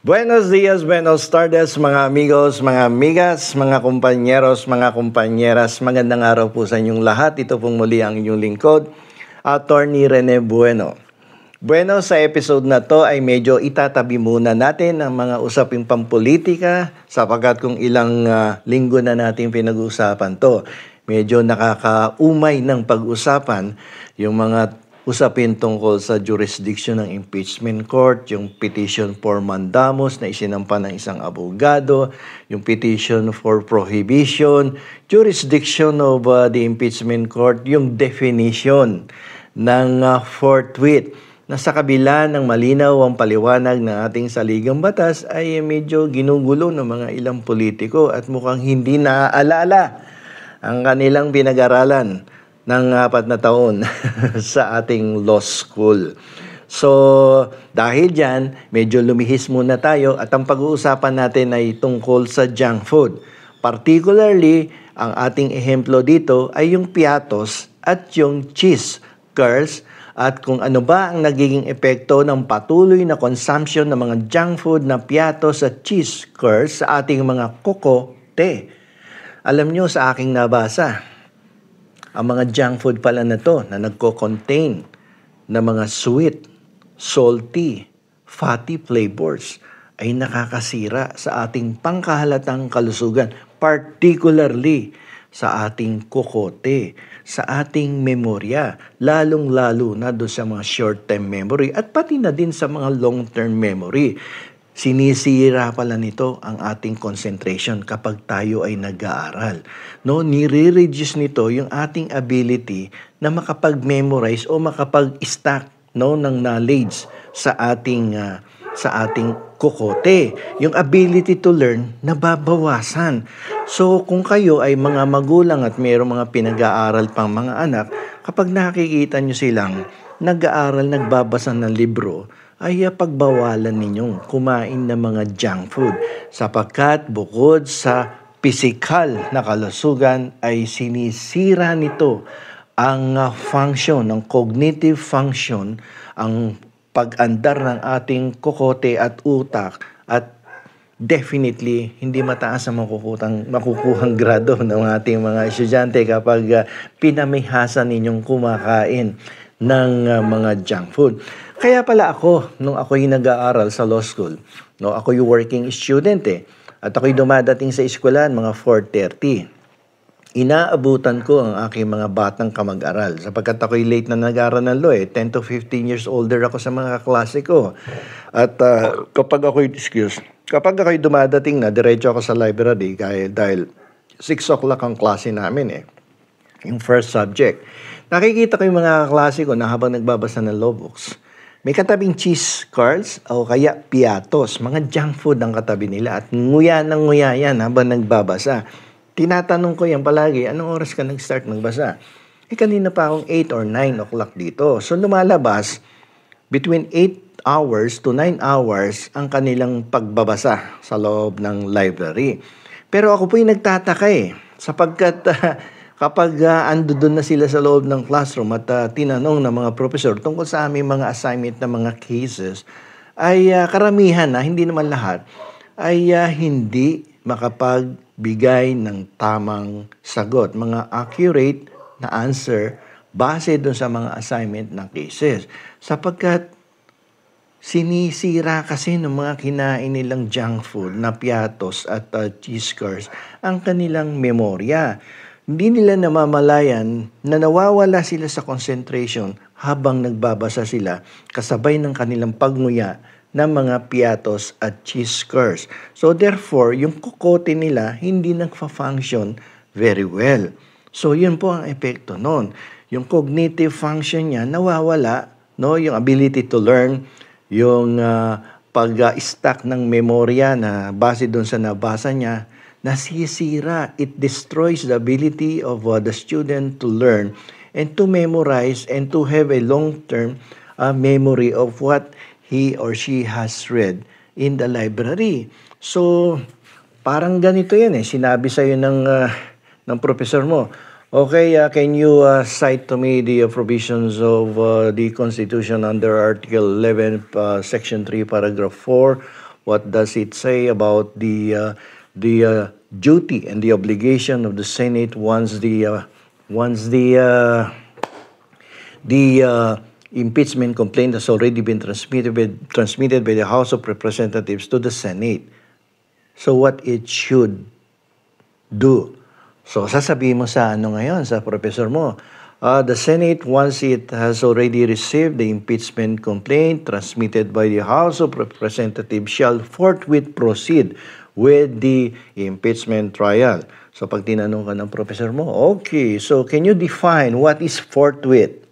Buenos dias, buenos tardes, mga amigos, mga amigas, mga kumpanyeros, mga kumpanyeras. Magandang araw po sa inyong lahat. Ito pong muli ang inyong lingkod, Attorney Rene Bueno. Bueno, sa episode na to ay medyo itatabi muna natin ang mga usaping pampolitika sapagkat kung ilang linggo na natin pinag-uusapan to. Medyo nakakaumay ng pag-usapan yung mga usapin tungkol sa jurisdiction ng impeachment court, yung petition for mandamus na isinampa ng isang abogado, yung petition for prohibition, jurisdiction of the impeachment court, yung definition ng forthwith na sa kabila ng malinaw ang paliwanag ng ating saligang batas ay medyo ginugulo ng mga ilang politiko at mukhang hindi naaalala ang kanilang pinag-aralan ng 4 na taon sa ating law school. So, dahil dyan, medyo lumihis muna tayo at ang pag-uusapan natin ay tungkol sa junk food. Particularly, ang ating ehemplo dito ay yung piatos at yung cheese curls at kung ano ba ang nagiging epekto ng patuloy na consumption ng mga junk food na piatos at cheese curls sa ating mga kokote. Alam nyo sa aking nabasa, ang mga junk food pala na to na nagko-contain na mga sweet, salty, fatty flavors ay nakakasira sa ating pangkahalatang kalusugan, particularly sa ating kokote, sa ating memorya, lalong-lalo na doon sa mga short-term memory at pati na din sa mga long-term memory. Sinisira pala nito ang ating concentration kapag tayo ay nag-aaral. No, nire-reduce nito yung ating ability na makapag-memorize o makapag-stack ng knowledge sa ating kokote. Yung ability to learn nababawasan. So kung kayo ay mga magulang at mayroong mga pinag-aaral pang mga anak, kapag nakikita nyo silang nag-aaral, nagbabasa ng libro, ay pagbawalan ninyong kumain ng mga junk food sapagkat bukod sa pisikal na kalusugan ay sinisira nito ang function, ang cognitive function, ang pag-andar ng ating kokote at utak at definitely hindi mataas ang makukuhang grado ng ating mga estudyante kapag pinamihasan ninyong kumakain ng mga junk food. Kaya pala ako, nung ako'y nag-aaral sa law school, ako'y working student at ako'y dumadating sa eskwelahan mga 4:30. Inaabutan ko ang aking mga batang kamag-aral sapagkat ako'y late na nag-aaral ng law 10 to 15 years older ako sa mga kaklase ko. At kapag ako'y dumadating na, diretso ako sa library dahil 6 o'clock ang klase namin yung first subject. Nakikita ko yung mga kaklase ko na habang nagbabasa ng law books, may katabing cheese curls o kaya piatos, mga junk food ang katabi nila at nguya ng nguya yan habang nagbabasa. Tinatanong ko yan palagi, anong oras ka nag-start magbasa? Kanina pa akong 8 or 9 o'clock dito. So lumalabas, between 8 hours to 9 hours ang kanilang pagbabasa sa loob ng library. Pero ako po'y nagtataka sapagkat kapag ando doon na sila sa loob ng classroom at tinanong ng mga professor tungkol sa aming mga assignment na mga cases, ay karamihan na, hindi naman lahat, ay hindi makapagbigay ng tamang sagot, mga accurate na answer base doon sa mga assignment ng cases. Sapagkat sinisira kasi ng mga kinain nilang junk food na piatos at cheese curls ang kanilang memorya. Hindi nila namamalayan na nawawala sila sa concentration habang nagbabasa sila kasabay ng kanilang pagnguya ng mga piatos at cheese curls. So therefore, yung kokote nila hindi nagfa-function very well. So yun po ang epekto nun. Yung cognitive function niya nawawala, yung ability to learn, yung pag-stack ng memorya na base doon sa nabasa niya, nasisira. It destroys the ability of the student to learn and to memorize and to have a long-term memory of what he or she has read in the library. So, parang ganito yan Sinabi sa'yo ng professor mo, okay, can you cite to me the provisions of the Constitution under Article 11, Section 3, Paragraph 4, What does it say about the duty and the obligation of the Senate once the impeachment complaint has already been transmitted by the House of Representatives to the Senate? So what it should do. So sasabihin mo sa ano ngayon, sa professor mo, the Senate, once it has already received the impeachment complaint transmitted by the House of Representatives, shall forthwith proceed with the impeachment trial. So pag tinanong ka ng professor mo, okay, so can you define what is forthwith?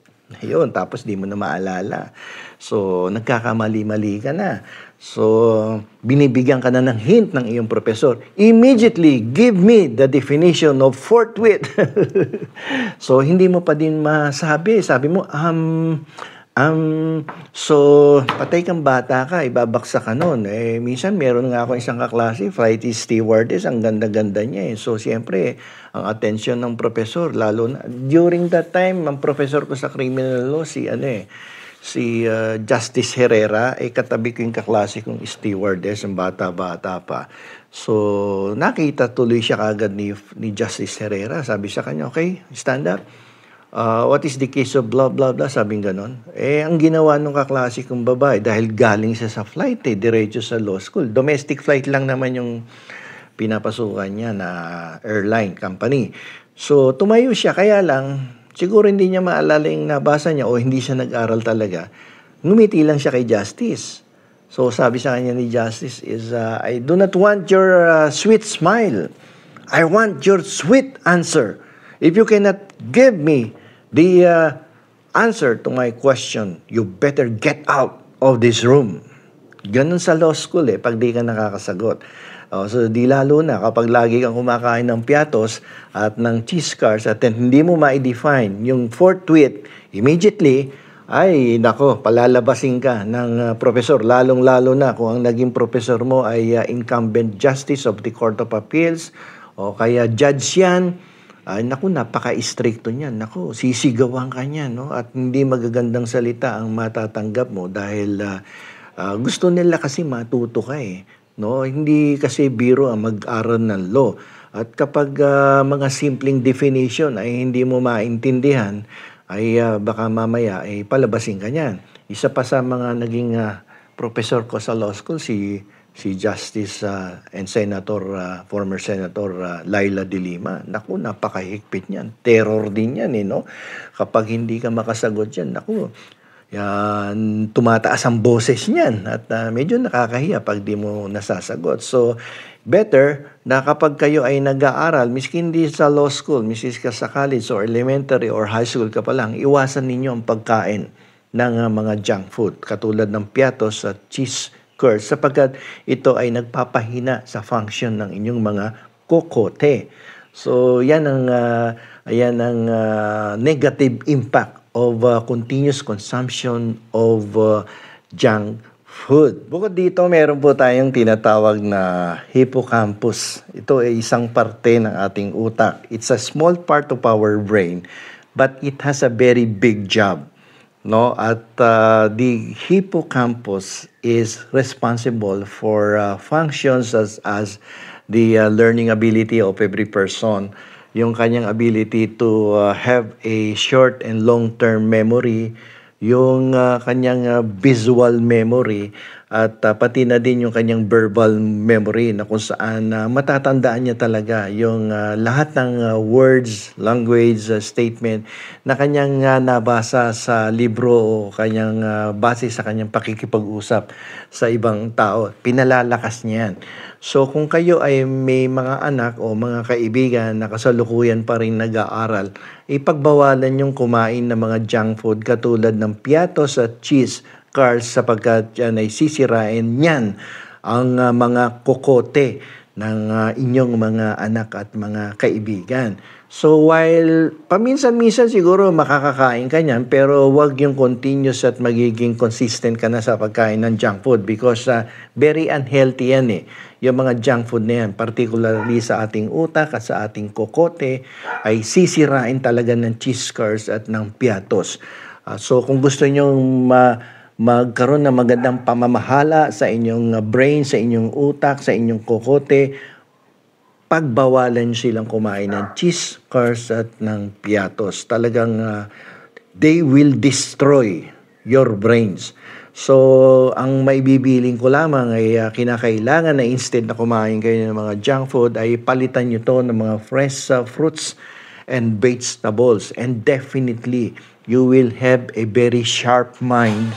Ayun, tapos di mo na maalala. So nagkakamali-mali ka na. So, binibigyan ka na ng hint ng iyong professor. Immediately, give me the definition of forthwith. So, hindi mo pa din masabi. Sabi mo, so, patay kang bata ka, ibabaksa ka nun. Minsan, meron nga ako isang kaklase, flight stewardess, ang ganda-ganda niya. So, siyempre, ang attention ng professor, lalo na, during that time, ang professor ko sa criminal law, si Justice Herrera, katabi ko yung kaklase kong stewardess, ang bata-bata pa. So, nakita tuloy siya kagad ni Justice Herrera. Sabi sa kanya, okay, stand up. What is the case of blah, blah, blah? Sabing ganon. Ang ginawa nung kaklase kong babae, dahil galing siya sa flight, diretso sa law school. Domestic flight lang naman yung pinapasukan niya na airline company. So, tumayo siya, kaya lang, siguro hindi niya maalala yung nabasa niya o hindi siya nag-aral talaga. Ngumiti lang siya kay Justice. So sabi sa kanya ni Justice is, I do not want your sweet smile. I want your sweet answer. If you cannot give me the answer to my question, you better get out of this room. Ganun sa law school pag di ka nakakasagot. So di lalo na kapag lagi kang kumakain ng piatos at ng cheese cars at hindi mo ma-define yung forthwith immediately, ay nako, palalabasin ka ng professor, lalong-lalo na kung ang naging professor mo ay incumbent justice of the Court of Appeals o kaya judge yan. Ay naku, napaka-stricto niyan. Naku, sisigawan ka niyan, no? At hindi magagandang salita ang matatanggap mo dahil gusto nila kasi matuto ka no, hindi kasi biro ang mag-aral ng law. At kapag mga simpleng definition ay hindi mo maintindihan, ay baka mamaya ay palabasin ka niyan. Isa pa sa mga naging professor ko sa law school, si Justice and Senator, former Senator Laila de Lima. Naku, napakahigpit niyan. Terror din yan, no? Kapag hindi ka makasagot yan, naku, yan, tumataas ang boses niyan at medyo nakakahiya pag di mo nasasagot. So, better na kapag kayo ay nag-aaral, miskin hindi sa law school, miskin ka sa college or elementary or high school ka pa lang, iwasan ninyo ang pagkain ng mga junk food katulad ng piatos at cheese curds sapagkat ito ay nagpapahina sa function ng inyong mga kokote. So, yan ang negative impact of continuous consumption of junk food. Bukod dito, meron po tayong tinatawag na hippocampus. Ito ay isang parte ng ating utak. It's a small part of our brain, but it has a very big job. No? At the hippocampus is responsible for functions as the learning ability of every person, yung kanyang ability to have a short and long-term memory, yung kanyang visual memory, at pati na din yung kanyang verbal memory na kung saan matatandaan niya talaga yung lahat ng words, language, statement na kanyang nabasa sa libro o kanyang base sa kanyang pakikipag-usap sa ibang tao. Pinalalakas niya yan. So kung kayo ay may mga anak o mga kaibigan na kasalukuyan pa rin nag-aaral, ipagbawalan yung kumain ng mga junk food katulad ng piatos at cheese cars sapagkat yan ay sisirain niyan ang mga kokote ng inyong mga anak at mga kaibigan. So while paminsan-minsan siguro makakakain ka niyan, pero wag yung continuous at magiging consistent ka na sa pagkain ng junk food because very unhealthy yan Yung mga junk food na yan, particularly sa ating utak at sa ating kokote, ay sisirain talaga ng cheese curds at ng piatos. So kung gusto nyo magkaroon ng magandang pamamahala sa inyong brain, sa inyong utak, sa inyong kokote, pagbawalan silang kumain ng cheese, carbs at ng piatos. Talagang they will destroy your brains. So, ang maibibiling ko lamang ay kinakailangan na instead na kumain kayo ng mga junk food ay palitan nyo to ng mga fresh fruits and vegetables. And definitely, you will have a very sharp mind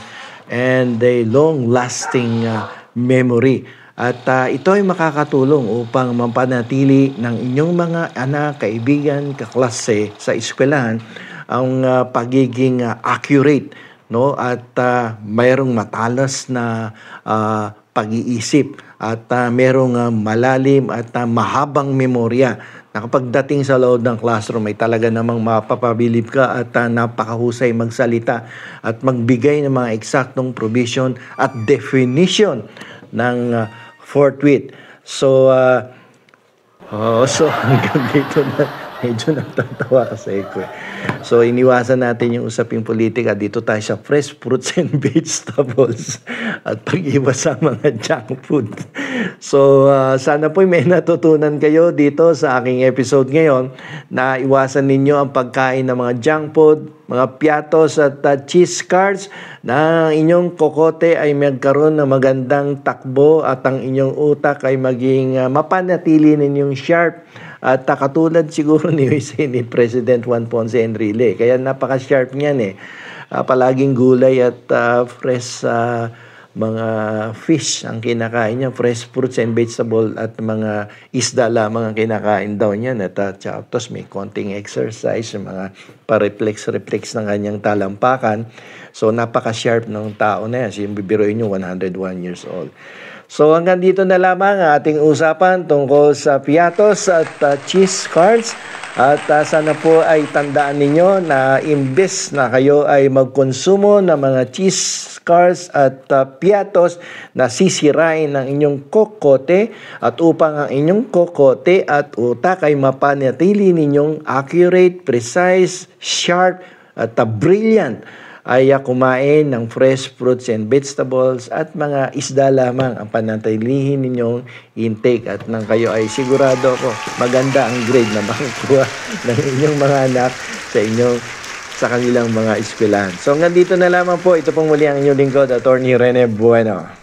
and a long-lasting memory. At ito ay makakatulong upang mapanatili ng inyong mga anak, kaibigan, kaklase sa eskwelahan ang pagiging accurate, no? At mayroong matalas na pag-iisip at mayroong malalim at mahabang memorya na kapag dating sa loob ng classroom ay talaga namang mapapabilib ka at napakahusay magsalita at magbigay ng mga eksaktong provision at definition ng forthwith. So, hanggang dito na medyo natatawa kasi ko. So, iniwasan natin yung usaping politika. Dito tayo sa fresh fruits and vegetables at pag-iwas sa mga junk food. So, sana po may natutunan kayo dito sa aking episode ngayon na iwasan ninyo ang pagkain ng mga junk food, mga piatos at cheese curds na inyong kokote ay magkaroon ng magandang takbo at ang inyong utak ay maging mapanatili ninyong sharp. At katulad siguro ni President Juan Ponce Enrile. Kaya napaka-sharp niyan eh. Palaging gulay at fresh mga fish ang kinakain niya. Fresh fruits and vegetable at mga isda lamang ang kinakain daw niyan. At tapos may konting exercise, mga pa-reflex ng kanyang talampakan. So napaka-sharp ng tao na yan. So yung bibiruin nyo, 101 years old. So hanggang dito na lamang ang ating usapan tungkol sa piatos at cheese curds. At sana po ay tandaan ninyo na imbes na kayo ay magkonsumo ng mga cheese curds at piatos na sisirain ng inyong kokote at upang ang inyong kokote at utak ay mapanatili ninyong accurate, precise, sharp at brilliant ay kumain ng fresh fruits and vegetables at mga isda lamang ang panatilihin ninyong intake at nang kayo ay sigurado ako maganda ang grade na makukuha ng inyong mga anak sa kanilang mga eskwelahan. So hanggang dito na lamang po. Ito pong muli ang inyong lingkod, Attorney Rene Bueno.